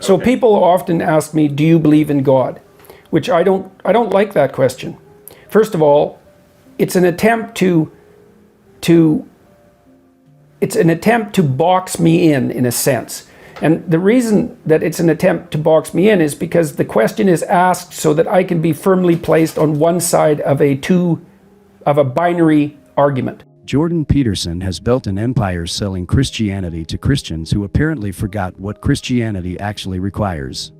So people often ask me, do you believe in God? Which I don't like that question. First of all, it's an attempt to box me in a sense. And the reason that it's an attempt to box me in is because the question is asked so that I can be firmly placed on one side of a binary argument. Jordan Peterson has built an empire selling Christianity to Christians who apparently forgot what Christianity actually requires.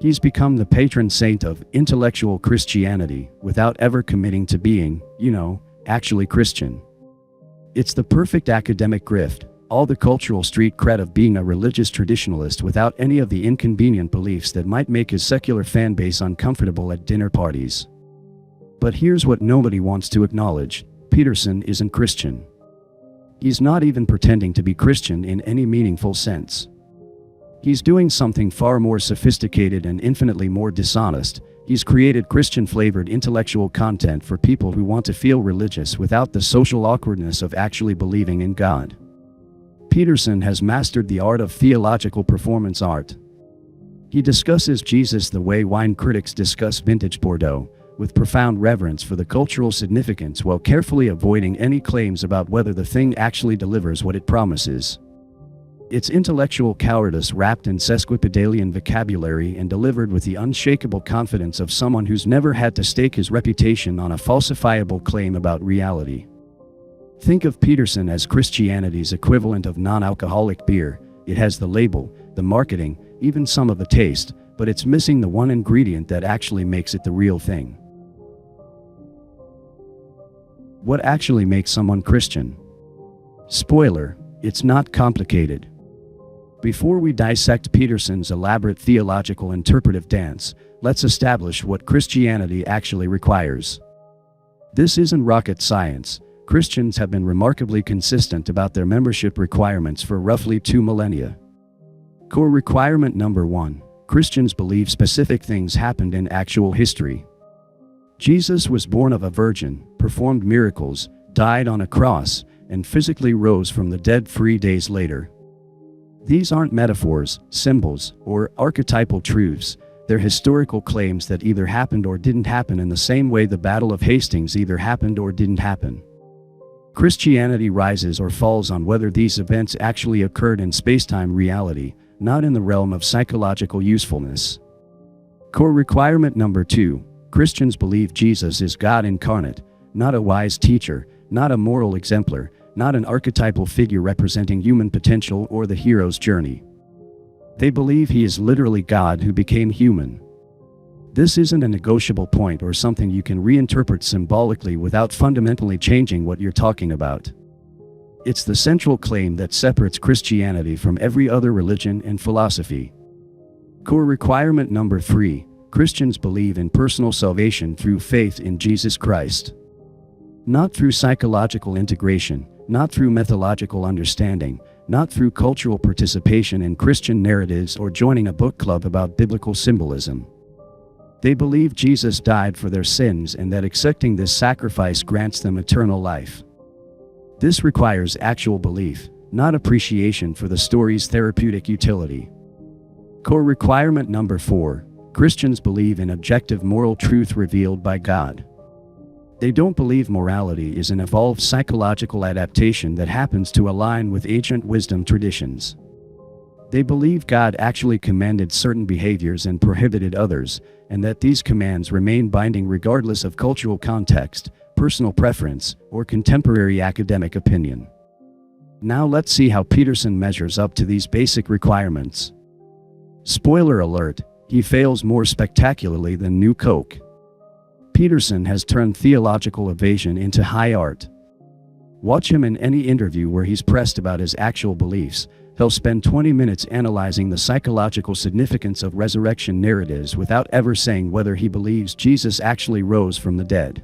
He's become the patron saint of intellectual Christianity without ever committing to being, actually Christian. It's the perfect academic grift, all the cultural street cred of being a religious traditionalist without any of the inconvenient beliefs that might make his secular fan base uncomfortable at dinner parties. But here's what nobody wants to acknowledge: Peterson isn't Christian. He's not even pretending to be Christian in any meaningful sense. He's doing something far more sophisticated and infinitely more dishonest. He's created Christian-flavored intellectual content for people who want to feel religious without the social awkwardness of actually believing in God. Peterson has mastered the art of theological performance art. He discusses Jesus the way wine critics discuss vintage Bordeaux, with profound reverence for the cultural significance while carefully avoiding any claims about whether the thing actually delivers what it promises. It's intellectual cowardice wrapped in sesquipedalian vocabulary and delivered with the unshakable confidence of someone who's never had to stake his reputation on a falsifiable claim about reality. Think of Peterson as Christianity's equivalent of non-alcoholic beer. It has the label, the marketing, even some of the taste, but it's missing the one ingredient that actually makes it the real thing. What actually makes someone Christian? Spoiler, it's not complicated. Before we dissect Peterson's elaborate theological interpretive dance, let's establish what Christianity actually requires. This isn't rocket science. Christians have been remarkably consistent about their membership requirements for roughly 2 millennia. Core requirement number 1: Christians believe specific things happened in actual history. Jesus was born of a virgin, performed miracles, died on a cross, and physically rose from the dead 3 days later. These aren't metaphors, symbols, or archetypal truths. They're historical claims that either happened or didn't happen in the same way the Battle of Hastings either happened or didn't happen. Christianity rises or falls on whether these events actually occurred in spacetime reality, not in the realm of psychological usefulness. Core requirement number 2: Christians believe Jesus is God incarnate, not a wise teacher, not a moral exemplar, not an archetypal figure representing human potential or the hero's journey. They believe he is literally God who became human. This isn't a negotiable point or something you can reinterpret symbolically without fundamentally changing what you're talking about. It's the central claim that separates Christianity from every other religion and philosophy. Core requirement number 3: Christians believe in personal salvation through faith in Jesus Christ. Not through psychological integration, not through methodological understanding, not through cultural participation in Christian narratives or joining a book club about biblical symbolism. They believe Jesus died for their sins and that accepting this sacrifice grants them eternal life. This requires actual belief, not appreciation for the story's therapeutic utility. Core requirement number 4: Christians believe in objective moral truth revealed by God. They don't believe morality is an evolved psychological adaptation that happens to align with ancient wisdom traditions. They believe God actually commanded certain behaviors and prohibited others, and that these commands remain binding regardless of cultural context, personal preference, or contemporary academic opinion. Now let's see how Peterson measures up to these basic requirements. Spoiler alert, he fails more spectacularly than New Coke. Peterson has turned theological evasion into high art. Watch him in any interview where he's pressed about his actual beliefs. He'll spend 20 minutes analyzing the psychological significance of resurrection narratives without ever saying whether he believes Jesus actually rose from the dead.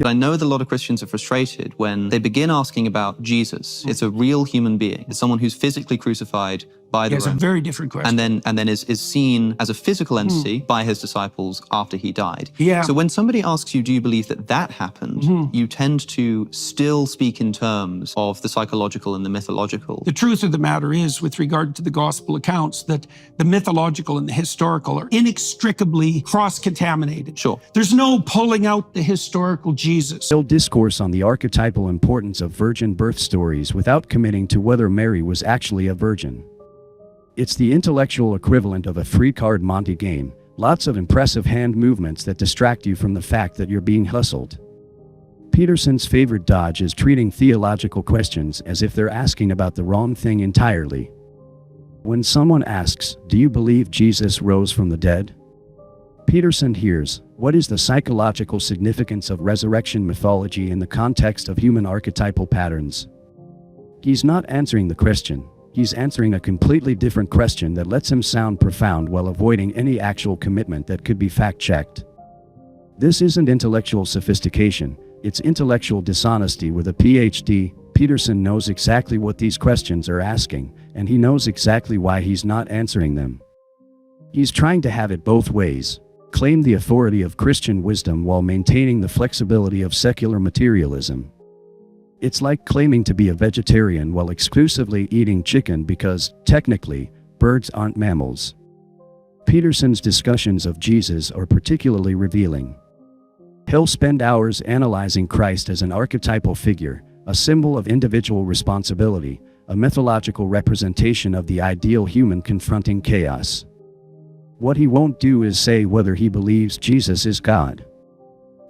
I know that a lot of Christians are frustrated when they begin asking about Jesus. It's a real human being. It's someone who's physically crucified, by the Yes, a Romans. very different question. And then is seen as a physical entity by his disciples after he died. Yeah. So when somebody asks you, do you believe that that happened? You tend to still speak in terms of the psychological and the mythological. The truth of the matter is, with regard to the gospel accounts, that the mythological and the historical are inextricably cross-contaminated. Sure. There's no pulling out the historical Jesus. He'll discourse on the archetypal importance of virgin birth stories without committing to whether Mary was actually a virgin. It's the intellectual equivalent of a free card Monte game, lots of impressive hand movements that distract you from the fact that you're being hustled. Peterson's favorite dodge is treating theological questions as if they're asking about the wrong thing entirely. When someone asks, "Do you believe Jesus rose from the dead?" Peterson hears, "What is the psychological significance of resurrection mythology in the context of human archetypal patterns?" He's not answering the question. He's answering a completely different question that lets him sound profound while avoiding any actual commitment that could be fact-checked. This isn't intellectual sophistication, it's intellectual dishonesty with a PhD. Peterson knows exactly what these questions are asking, and he knows exactly why he's not answering them. He's trying to have it both ways, claim the authority of Christian wisdom while maintaining the flexibility of secular materialism. It's like claiming to be a vegetarian while exclusively eating chicken because, technically, birds aren't mammals. Peterson's discussions of Jesus are particularly revealing. He'll spend hours analyzing Christ as an archetypal figure, a symbol of individual responsibility, a mythological representation of the ideal human confronting chaos. What he won't do is say whether he believes Jesus is God.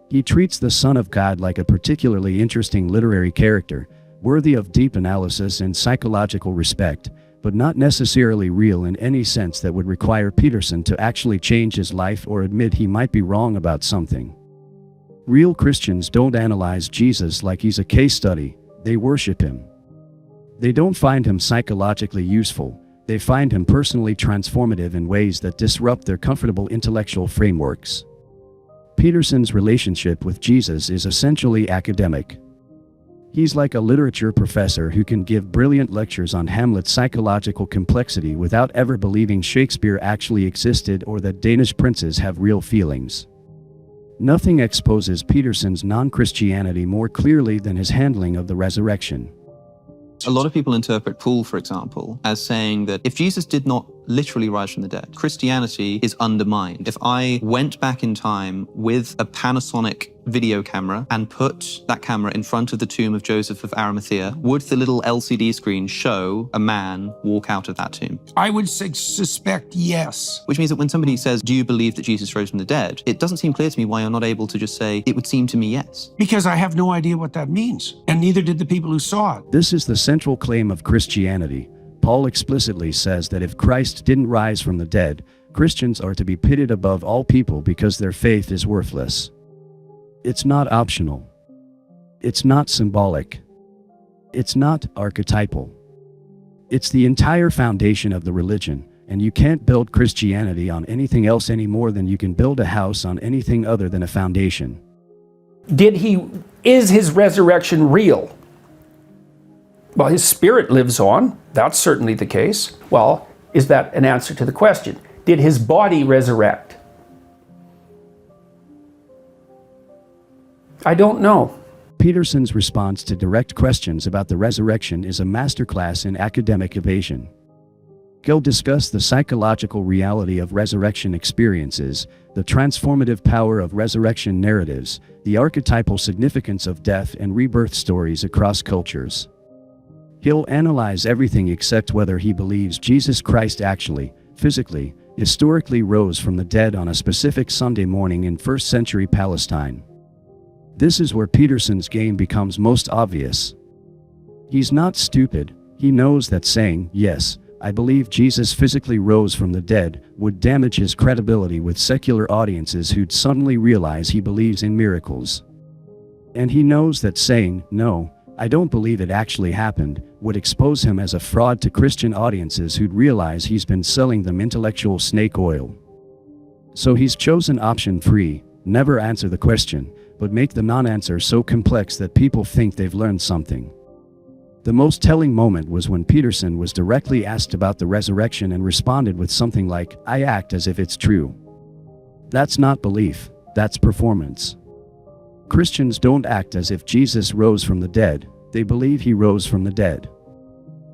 He treats the Son of God like a particularly interesting literary character, worthy of deep analysis and psychological respect, but not necessarily real in any sense that would require Peterson to actually change his life or admit he might be wrong about something. Real Christians don't analyze Jesus like he's a case study, they worship him. They don't find him psychologically useful, they find him personally transformative in ways that disrupt their comfortable intellectual frameworks. Peterson's relationship with Jesus is essentially academic. He's like a literature professor who can give brilliant lectures on Hamlet's psychological complexity without ever believing Shakespeare actually existed or that Danish princes have real feelings. Nothing exposes Peterson's non-Christianity more clearly than his handling of the resurrection. A lot of people interpret Paul, for example, as saying that if Jesus did not literally rise from the dead, Christianity is undermined. If I went back in time with a Panasonic video camera and put that camera in front of the tomb of Joseph of Arimathea, would the little LCD screen show a man walk out of that tomb? I would suspect yes. Which means that when somebody says, do you believe that Jesus rose from the dead? It doesn't seem clear to me why you're not able to just say, it would seem to me yes. Because I have no idea what that means, and neither did the people who saw it. This is the central claim of Christianity. Paul explicitly says that if Christ didn't rise from the dead, Christians are to be pitted above all people because their faith is worthless. It's not optional. It's not symbolic. It's not archetypal. It's the entire foundation of the religion, and you can't build Christianity on anything else any more than you can build a house on anything other than a foundation. Is his resurrection real? Well, his spirit lives on. That's certainly the case. Well, is that an answer to the question? Did his body resurrect? I don't know. Peterson's response to direct questions about the resurrection is a masterclass in academic evasion. He'll discuss the psychological reality of resurrection experiences, the transformative power of resurrection narratives, the archetypal significance of death and rebirth stories across cultures. He'll analyze everything except whether he believes Jesus Christ actually, physically, historically rose from the dead on a specific Sunday morning in first-century Palestine. This is where Peterson's game becomes most obvious. He's not stupid. He knows that saying, yes, I believe Jesus physically rose from the dead, would damage his credibility with secular audiences who'd suddenly realize he believes in miracles. And he knows that saying, no, I don't believe it actually happened, would expose him as a fraud to Christian audiences who'd realize he's been selling them intellectual snake oil. So he's chosen option 3, never answer the question, but make the non-answer so complex that people think they've learned something. The most telling moment was when Peterson was directly asked about the resurrection and responded with something like, "I act as if it's true." That's not belief, that's performance. Christians don't act as if Jesus rose from the dead, they believe he rose from the dead.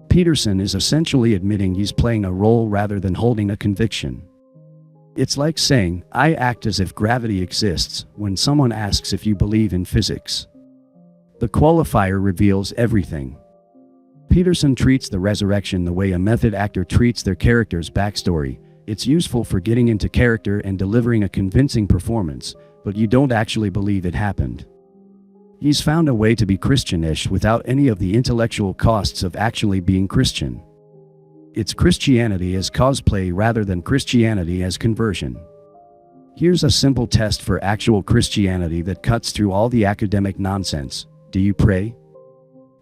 Peterson is essentially admitting he's playing a role rather than holding a conviction. It's like saying, "I act as if gravity exists," when someone asks if you believe in physics. The qualifier reveals everything. Peterson treats the resurrection the way a method actor treats their character's backstory. It's useful for getting into character and delivering a convincing performance, but you don't actually believe it happened. He's found a way to be Christianish without any of the intellectual costs of actually being Christian. It's Christianity as cosplay rather than Christianity as conversion. Here's a simple test for actual Christianity that cuts through all the academic nonsense. Do you pray?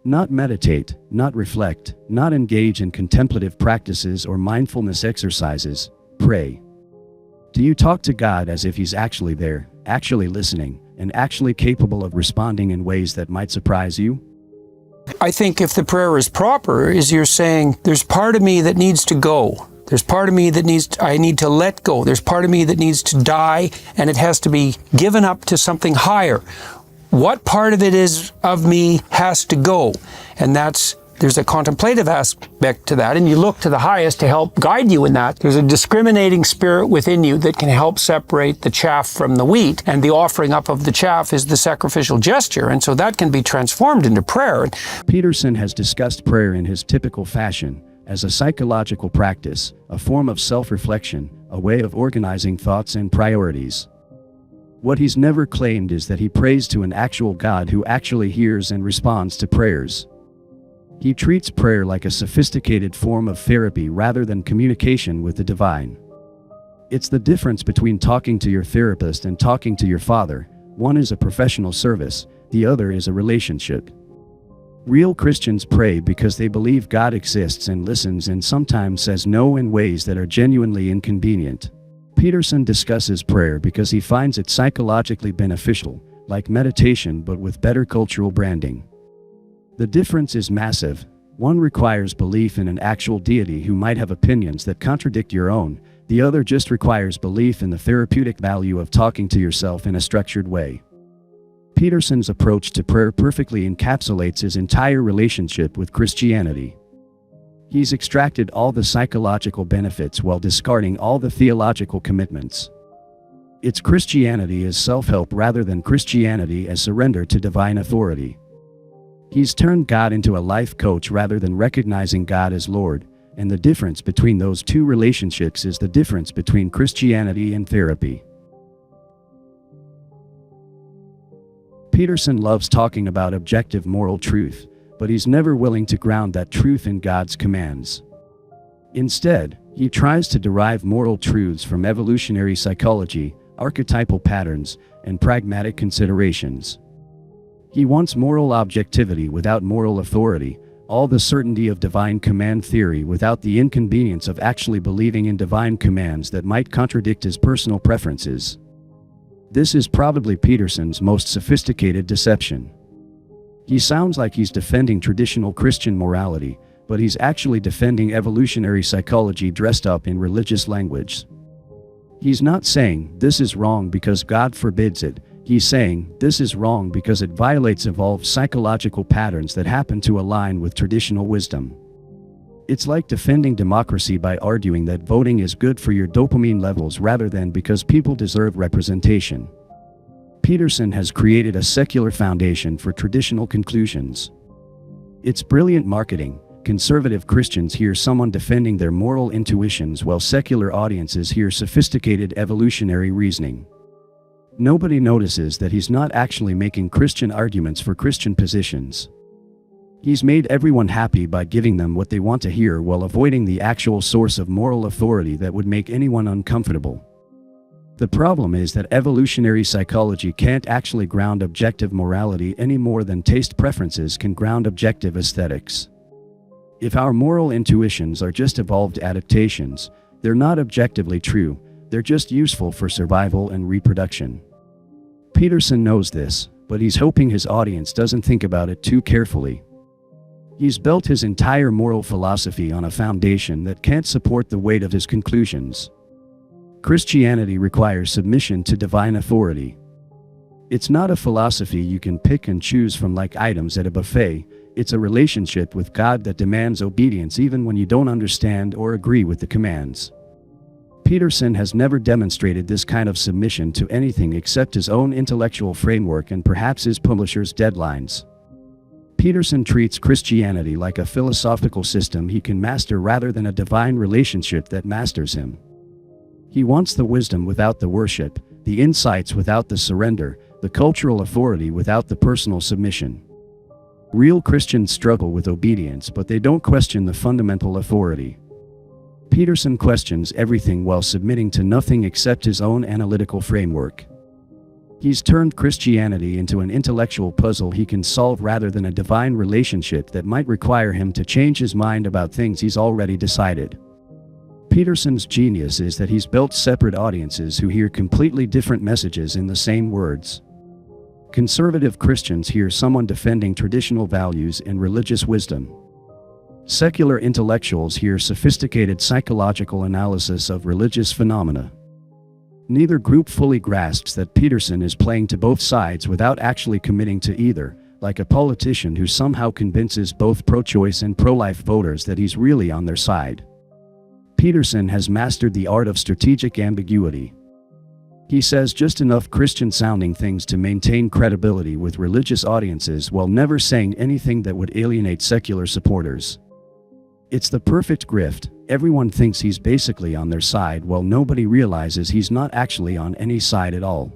Not meditate, not reflect, not engage in contemplative practices or mindfulness exercises. Pray. Do you talk to God as if he's actually there, actually listening, and actually capable of responding in ways that might surprise you? I think if the prayer is proper, is you're saying, there's part of me that needs to go. There's part of me that I need to let go. There's part of me that needs to die, and it has to be given up to something higher. What part of it is of me has to go? And there's a contemplative aspect to that, and you look to the highest to help guide you in that. There's a discriminating spirit within you that can help separate the chaff from the wheat, and the offering up of the chaff is the sacrificial gesture, and so that can be transformed into prayer. Peterson has discussed prayer in his typical fashion, as a psychological practice, a form of self-reflection, a way of organizing thoughts and priorities. What he's never claimed is that he prays to an actual God who actually hears and responds to prayers. He treats prayer like a sophisticated form of therapy rather than communication with the divine. It's the difference between talking to your therapist and talking to your father. One is a professional service, the other is a relationship. Real Christians pray because they believe God exists and listens and sometimes says no in ways that are genuinely inconvenient. Peterson discusses prayer because he finds it psychologically beneficial, like meditation but with better cultural branding. The difference is massive. One requires belief in an actual deity who might have opinions that contradict your own, the other just requires belief in the therapeutic value of talking to yourself in a structured way. Peterson's approach to prayer perfectly encapsulates his entire relationship with Christianity. He's extracted all the psychological benefits while discarding all the theological commitments. It's Christianity as self-help rather than Christianity as surrender to divine authority. He's turned God into a life coach rather than recognizing God as Lord, and the difference between those two relationships is the difference between Christianity and therapy. Peterson loves talking about objective moral truth, but he's never willing to ground that truth in God's commands. Instead, he tries to derive moral truths from evolutionary psychology, archetypal patterns, and pragmatic considerations. He wants moral objectivity without moral authority, all the certainty of divine command theory without the inconvenience of actually believing in divine commands that might contradict his personal preferences. This is probably Peterson's most sophisticated deception. He sounds like he's defending traditional Christian morality, but he's actually defending evolutionary psychology dressed up in religious language. He's not saying, "This is wrong because God forbids it." He's saying, "This is wrong because it violates evolved psychological patterns that happen to align with traditional wisdom." It's like defending democracy by arguing that voting is good for your dopamine levels rather than because people deserve representation. Peterson has created a secular foundation for traditional conclusions. It's brilliant marketing. Conservative Christians hear someone defending their moral intuitions while secular audiences hear sophisticated evolutionary reasoning. Nobody notices that he's not actually making Christian arguments for Christian positions. He's made everyone happy by giving them what they want to hear while avoiding the actual source of moral authority that would make anyone uncomfortable. The problem is that evolutionary psychology can't actually ground objective morality any more than taste preferences can ground objective aesthetics. If our moral intuitions are just evolved adaptations, they're not objectively true, they're just useful for survival and reproduction. Peterson knows this, but he's hoping his audience doesn't think about it too carefully. He's built his entire moral philosophy on a foundation that can't support the weight of his conclusions. Christianity requires submission to divine authority. It's not a philosophy you can pick and choose from like items at a buffet. It's a relationship with God that demands obedience even when you don't understand or agree with the commands. Peterson has never demonstrated this kind of submission to anything except his own intellectual framework and perhaps his publisher's deadlines. Peterson treats Christianity like a philosophical system he can master rather than a divine relationship that masters him. He wants the wisdom without the worship, the insights without the surrender, the cultural authority without the personal submission. Real Christians struggle with obedience, but they don't question the fundamental authority. Peterson questions everything while submitting to nothing except his own analytical framework. He's turned Christianity into an intellectual puzzle he can solve rather than a divine relationship that might require him to change his mind about things he's already decided. Peterson's genius is that he's built separate audiences who hear completely different messages in the same words. Conservative Christians hear someone defending traditional values and religious wisdom. Secular intellectuals hear sophisticated psychological analysis of religious phenomena. Neither group fully grasps that Peterson is playing to both sides without actually committing to either, like a politician who somehow convinces both pro-choice and pro-life voters that he's really on their side. Peterson has mastered the art of strategic ambiguity. He says just enough Christian-sounding things to maintain credibility with religious audiences while never saying anything that would alienate secular supporters. It's the perfect grift. Everyone thinks he's basically on their side while nobody realizes he's not actually on any side at all.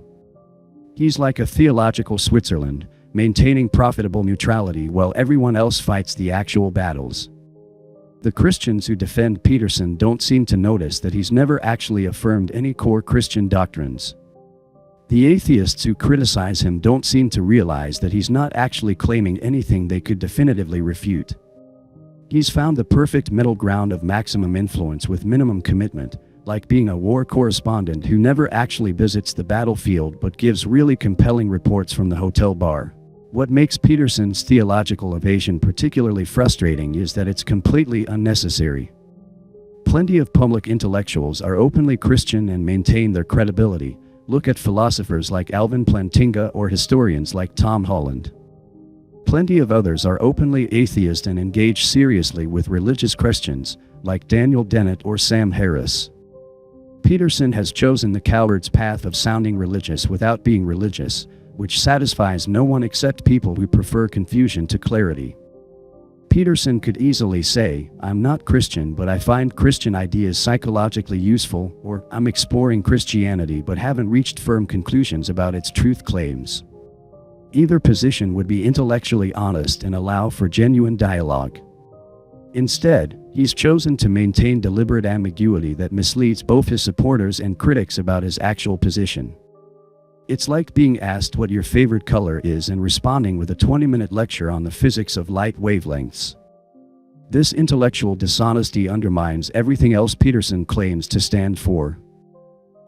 He's like a theological Switzerland, maintaining profitable neutrality while everyone else fights the actual battles. The Christians who defend Peterson don't seem to notice that he's never actually affirmed any core Christian doctrines. The atheists who criticize him don't seem to realize that he's not actually claiming anything they could definitively refute. He's found the perfect middle ground of maximum influence with minimum commitment, like being a war correspondent who never actually visits the battlefield but gives really compelling reports from the hotel bar. What makes Peterson's theological evasion particularly frustrating is that it's completely unnecessary. Plenty of public intellectuals are openly Christian and maintain their credibility. Look at philosophers like Alvin Plantinga or historians like Tom Holland. Plenty of others are openly atheist and engage seriously with religious questions, like Daniel Dennett or Sam Harris. Peterson has chosen the coward's path of sounding religious without being religious, which satisfies no one except people who prefer confusion to clarity. Peterson could easily say, "I'm not Christian but I find Christian ideas psychologically useful," or "I'm exploring Christianity but haven't reached firm conclusions about its truth claims." Either position would be intellectually honest and allow for genuine dialogue. Instead, he's chosen to maintain deliberate ambiguity that misleads both his supporters and critics about his actual position. It's like being asked what your favorite color is and responding with a 20-minute lecture on the physics of light wavelengths. This intellectual dishonesty undermines everything else Peterson claims to stand for.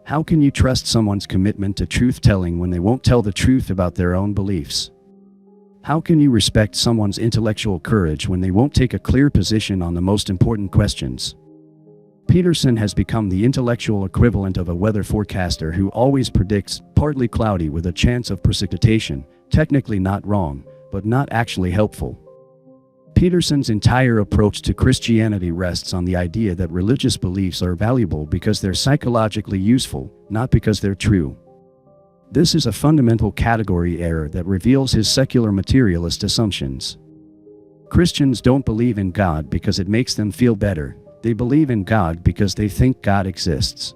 How can you trust someone's commitment to truth-telling when they won't tell the truth about their own beliefs? How can you respect someone's intellectual courage when they won't take a clear position on the most important questions? Peterson has become the intellectual equivalent of a weather forecaster who always predicts partly cloudy with a chance of precipitation, technically not wrong, but not actually helpful. Peterson's entire approach to Christianity rests on the idea that religious beliefs are valuable because they're psychologically useful, not because they're true. This is a fundamental category error that reveals his secular materialist assumptions. Christians don't believe in God because it makes them feel better. They believe in God because they think God exists.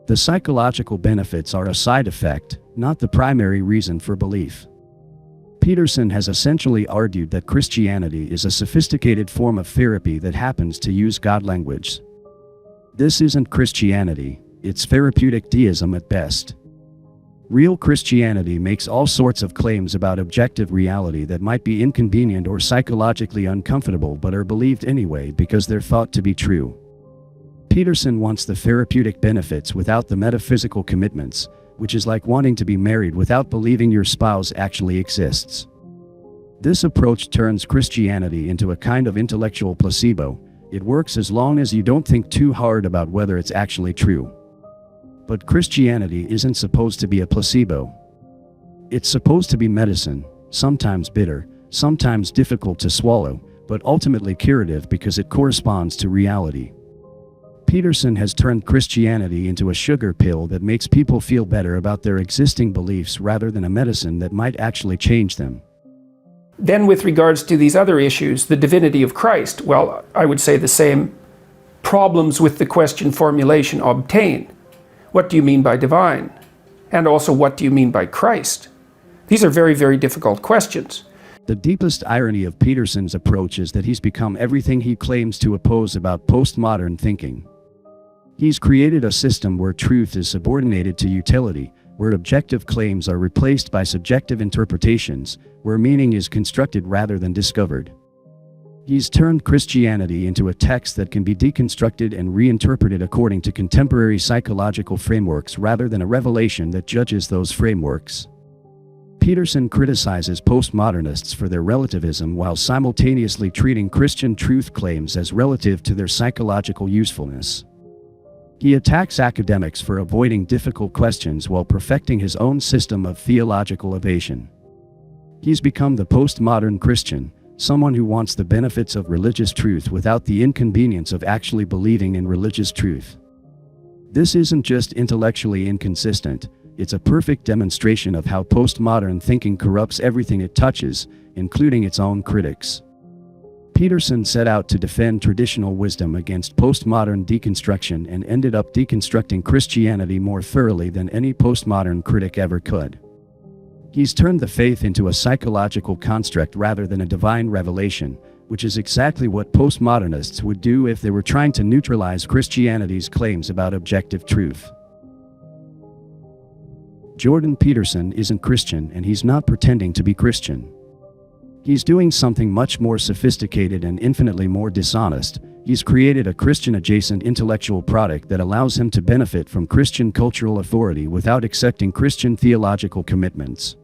The psychological benefits are a side effect, not the primary reason for belief. Peterson has essentially argued that Christianity is a sophisticated form of therapy that happens to use God language. This isn't Christianity, it's therapeutic deism at best. Real Christianity makes all sorts of claims about objective reality that might be inconvenient or psychologically uncomfortable but are believed anyway because they're thought to be true. Peterson wants the therapeutic benefits without the metaphysical commitments, which is like wanting to be married without believing your spouse actually exists. This approach turns Christianity into a kind of intellectual placebo. It works as long as you don't think too hard about whether it's actually true. But Christianity isn't supposed to be a placebo. It's supposed to be medicine, sometimes bitter, sometimes difficult to swallow, but ultimately curative because it corresponds to reality. Peterson has turned Christianity into a sugar pill that makes people feel better about their existing beliefs rather than a medicine that might actually change them. Then with regards to these other issues, the divinity of Christ, well, I would say the same problems with the question formulation obtain. What do you mean by divine? And also, what do you mean by Christ? These are very, very difficult questions. The deepest irony of Peterson's approach is that he's become everything he claims to oppose about postmodern thinking. He's created a system where truth is subordinated to utility, where objective claims are replaced by subjective interpretations, where meaning is constructed rather than discovered. He's turned Christianity into a text that can be deconstructed and reinterpreted according to contemporary psychological frameworks rather than a revelation that judges those frameworks. Peterson criticizes postmodernists for their relativism while simultaneously treating Christian truth claims as relative to their psychological usefulness. He attacks academics for avoiding difficult questions while perfecting his own system of theological evasion. He's become the postmodern Christian, someone who wants the benefits of religious truth without the inconvenience of actually believing in religious truth. This isn't just intellectually inconsistent, it's a perfect demonstration of how postmodern thinking corrupts everything it touches, including its own critics. Peterson set out to defend traditional wisdom against postmodern deconstruction and ended up deconstructing Christianity more thoroughly than any postmodern critic ever could. He's turned the faith into a psychological construct rather than a divine revelation, which is exactly what postmodernists would do if they were trying to neutralize Christianity's claims about objective truth. Jordan Peterson isn't Christian, and he's not pretending to be Christian. He's doing something much more sophisticated and infinitely more dishonest. He's created a Christian-adjacent intellectual product that allows him to benefit from Christian cultural authority without accepting Christian theological commitments.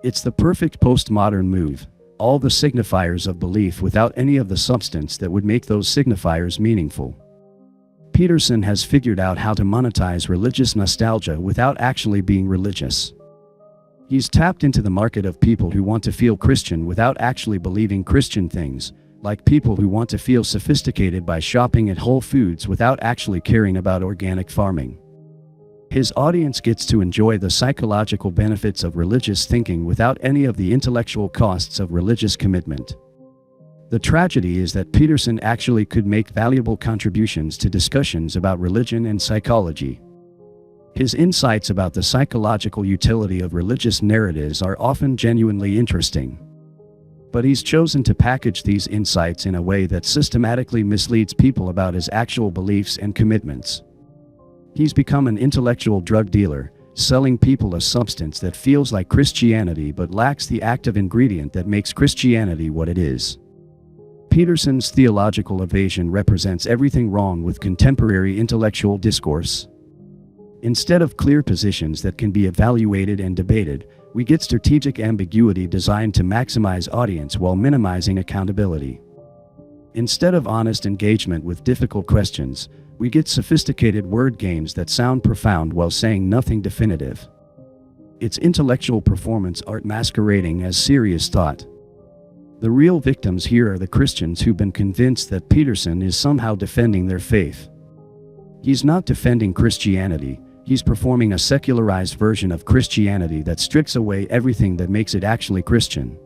It's the perfect postmodern move, all the signifiers of belief without any of the substance that would make those signifiers meaningful. Peterson has figured out how to monetize religious nostalgia without actually being religious. He's tapped into the market of people who want to feel Christian without actually believing Christian things, like people who want to feel sophisticated by shopping at Whole Foods without actually caring about organic farming. His audience gets to enjoy the psychological benefits of religious thinking without any of the intellectual costs of religious commitment. The tragedy is that Peterson actually could make valuable contributions to discussions about religion and psychology. His insights about the psychological utility of religious narratives are often genuinely interesting. But he's chosen to package these insights in a way that systematically misleads people about his actual beliefs and commitments. He's become an intellectual drug dealer, selling people a substance that feels like Christianity but lacks the active ingredient that makes Christianity what it is. Peterson's theological evasion represents everything wrong with contemporary intellectual discourse. Instead of clear positions that can be evaluated and debated, we get strategic ambiguity designed to maximize audience while minimizing accountability. Instead of honest engagement with difficult questions, we get sophisticated word games that sound profound while saying nothing definitive. It's intellectual performance art masquerading as serious thought. The real victims here are the Christians who've been convinced that Peterson is somehow defending their faith. He's not defending Christianity. He's performing a secularized version of Christianity that strips away everything that makes it actually Christian.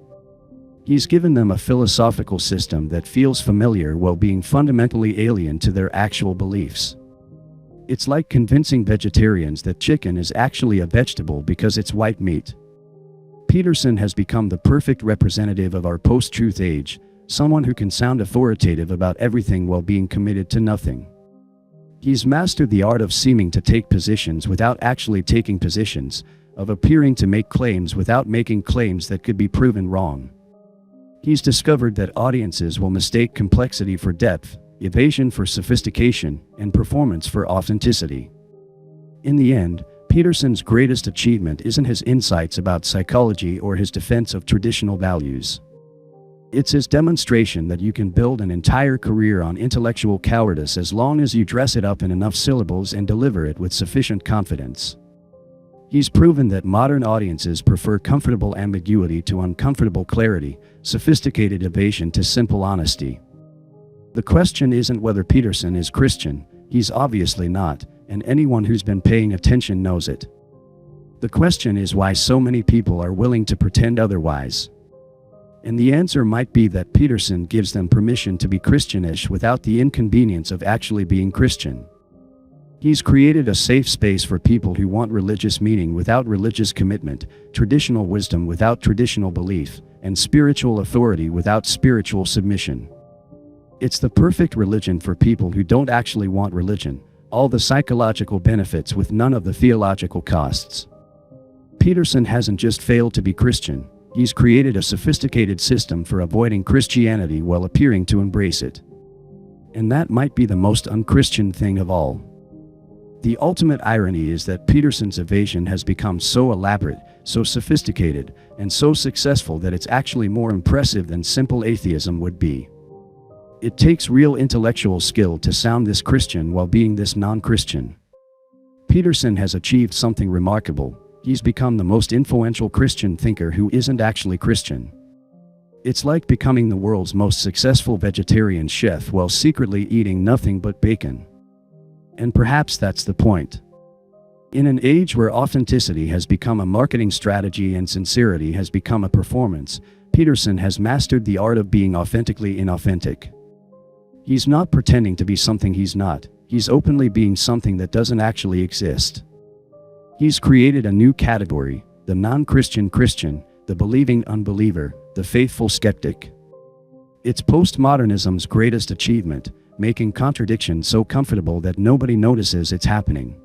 He's given them a philosophical system that feels familiar while being fundamentally alien to their actual beliefs. It's like convincing vegetarians that chicken is actually a vegetable because it's white meat. Peterson has become the perfect representative of our post-truth age, someone who can sound authoritative about everything while being committed to nothing. He's mastered the art of seeming to take positions without actually taking positions, of appearing to make claims without making claims that could be proven wrong. He's discovered that audiences will mistake complexity for depth, evasion for sophistication, and performance for authenticity. In the end, Peterson's greatest achievement isn't his insights about psychology or his defense of traditional values. It's his demonstration that you can build an entire career on intellectual cowardice as long as you dress it up in enough syllables and deliver it with sufficient confidence. He's proven that modern audiences prefer comfortable ambiguity to uncomfortable clarity, sophisticated evasion to simple honesty. The question isn't whether Peterson is Christian. He's obviously not, and anyone who's been paying attention knows it. The question is why so many people are willing to pretend otherwise. And the answer might be that Peterson gives them permission to be Christianish without the inconvenience of actually being Christian. He's created a safe space for people who want religious meaning without religious commitment, traditional wisdom without traditional belief, and spiritual authority without spiritual submission. It's the perfect religion for people who don't actually want religion, all the psychological benefits with none of the theological costs. Peterson hasn't just failed to be Christian. He's created a sophisticated system for avoiding Christianity while appearing to embrace it. And that might be the most unchristian thing of all. The ultimate irony is that Peterson's evasion has become so elaborate, so sophisticated, and so successful that it's actually more impressive than simple atheism would be. It takes real intellectual skill to sound this Christian while being this non-Christian. Peterson has achieved something remarkable. He's become the most influential Christian thinker who isn't actually Christian. It's like becoming the world's most successful vegetarian chef while secretly eating nothing but bacon. And perhaps that's the point. In an age where authenticity has become a marketing strategy and sincerity has become a performance, Peterson has mastered the art of being authentically inauthentic. He's not pretending to be something he's not. He's openly being something that doesn't actually exist. He's created a new category, the non-Christian Christian, the believing unbeliever, the faithful skeptic. It's postmodernism's greatest achievement, making contradiction so comfortable that nobody notices it's happening.